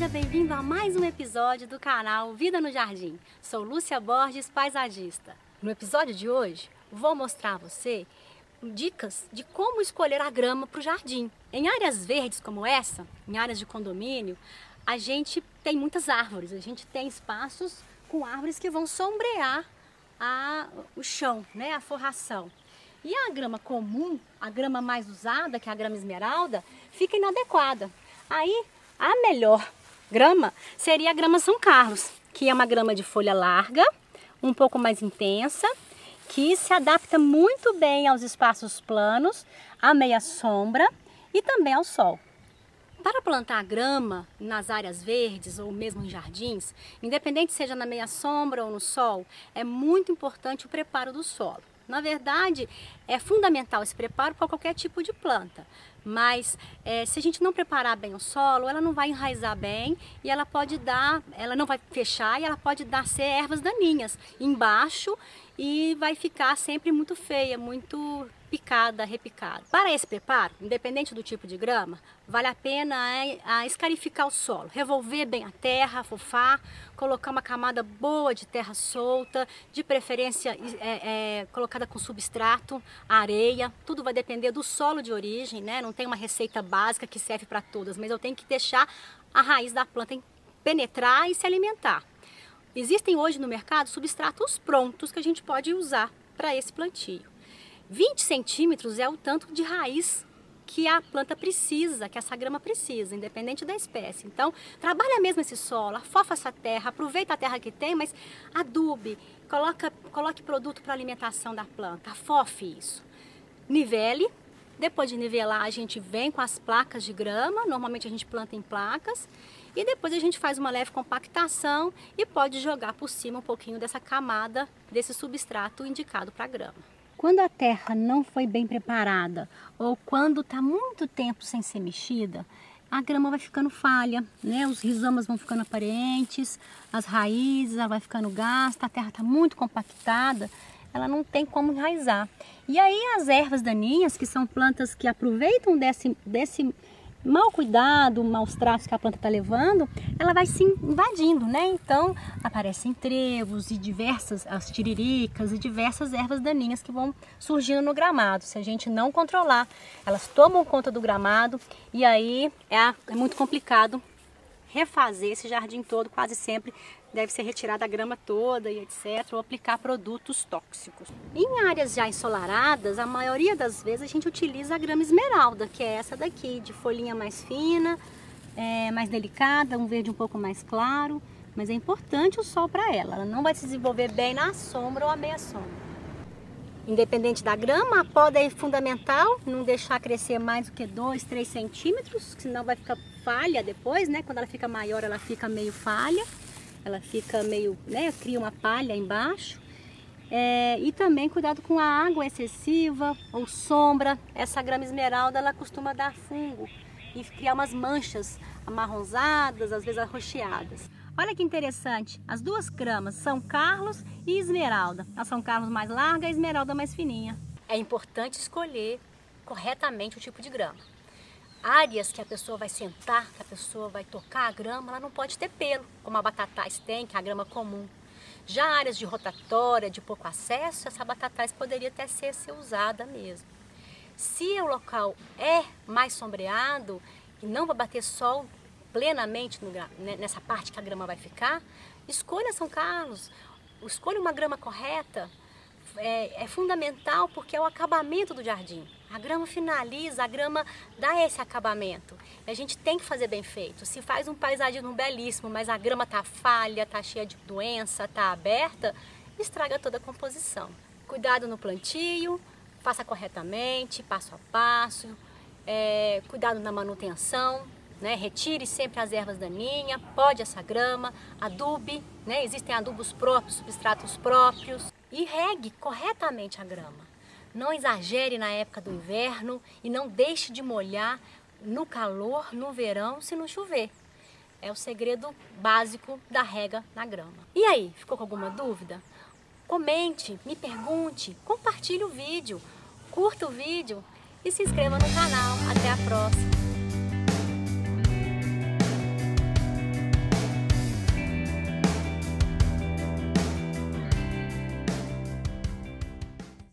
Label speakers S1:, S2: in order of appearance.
S1: seja bem-vindo a mais um episódio do canal Vida no Jardim. Sou Lúcia Borges, paisagista. No episódio de hoje, vou mostrar a você dicas de como escolher a grama para o jardim. Em áreas verdes como essa, em áreas de condomínio, a gente tem muitas árvores, a gente tem espaços com árvores que vão sombrear o chão, né, a forração. E a grama comum, a grama mais usada, que é a grama esmeralda, fica inadequada. Aí, a melhor grama seria a grama São Carlos, que é uma grama de folha larga, um pouco mais intensa, que se adapta muito bem aos espaços planos, à meia sombra e também ao sol. Para plantar grama nas áreas verdes ou mesmo em jardins, independente seja na meia sombra ou no sol, é muito importante o preparo do solo. Na verdade, é fundamental esse preparo para qualquer tipo de planta, mas se a gente não preparar bem o solo, ela não vai enraizar bem e ela não vai fechar e ela pode ser ervas daninhas embaixo e vai ficar sempre muito feia, muito picada, repicada. Para esse preparo, independente do tipo de grama, vale a pena escarificar o solo, revolver bem a terra, afofar, colocar uma camada boa de terra solta, de preferência colocada com substrato, areia, tudo vai depender do solo de origem, né? Não tem uma receita básica que serve para todas, mas eu tenho que deixar a raiz da planta penetrar e se alimentar. Existem hoje no mercado substratos prontos que a gente pode usar para esse plantio. 20 centímetros é o tanto de raiz que a planta precisa, que essa grama precisa, independente da espécie. Então, trabalha mesmo esse solo, afofa essa terra, aproveita a terra que tem, mas adube, coloque produto para alimentação da planta, afofe isso. Nivele, depois de nivelar a gente vem com as placas de grama, normalmente a gente planta em placas, e depois a gente faz uma leve compactação e pode jogar por cima um pouquinho dessa camada, desse substrato indicado para a grama. Quando a terra não foi bem preparada ou quando está muito tempo sem ser mexida, a grama vai ficando falha, né? Os rizomas vão ficando aparentes, as raízes ela vai ficando gasta, a terra está muito compactada, ela não tem como enraizar. E aí as ervas daninhas, que são plantas que aproveitam desse mau cuidado, maus tratos que a planta está levando, ela vai se invadindo, né? Então aparecem trevos e as tiriricas e diversas ervas daninhas que vão surgindo no gramado. Se a gente não controlar, elas tomam conta do gramado e aí é muito complicado refazer esse jardim todo. Quase sempre deve ser retirada a grama toda e etc, ou aplicar produtos tóxicos. Em áreas já ensolaradas, a maioria das vezes a gente utiliza a grama esmeralda, que é essa daqui, de folhinha mais fina, mais delicada, um verde um pouco mais claro, mas é importante o sol para ela. Ela não vai se desenvolver bem na sombra ou à meia sombra. Independente da grama, a poda é fundamental, não deixar crescer mais do que 2, 3 centímetros, senão vai ficar falha depois, né? Quando ela fica maior, ela fica meio falha. Ela fica meio, né, cria uma palha embaixo. E também cuidado com a água excessiva ou sombra. Essa grama esmeralda, ela costuma dar fungo e criar umas manchas amarronzadas, às vezes arroxeadas. Olha que interessante, as duas gramas, São Carlos e Esmeralda. A São Carlos mais larga, a Esmeralda mais fininha. É importante escolher corretamente o tipo de grama. Áreas que a pessoa vai sentar, que a pessoa vai tocar a grama, ela não pode ter pelo, como a batatais tem, que é a grama comum. Já áreas de rotatória, de pouco acesso, essa batatais poderia até ser usada mesmo. Se o local é mais sombreado e não vai bater sol plenamente nessa parte que a grama vai ficar, escolha São Carlos, escolha uma grama correta. É fundamental porque é o acabamento do jardim. A grama finaliza, a grama dá esse acabamento. A gente tem que fazer bem feito. Se faz um paisagismo belíssimo, mas a grama está falha, está cheia de doença, está aberta, estraga toda a composição. Cuidado no plantio, faça corretamente, passo a passo. Cuidado na manutenção, né? Retire sempre as ervas daninhas, pode essa grama, adube, né? Existem adubos próprios, substratos próprios. E regue corretamente a grama. Não exagere na época do inverno e não deixe de molhar no calor, no verão, se não chover. É o segredo básico da rega na grama. E aí, ficou com alguma dúvida? Comente, me pergunte, compartilhe o vídeo, curta o vídeo e se inscreva no canal. Até a próxima!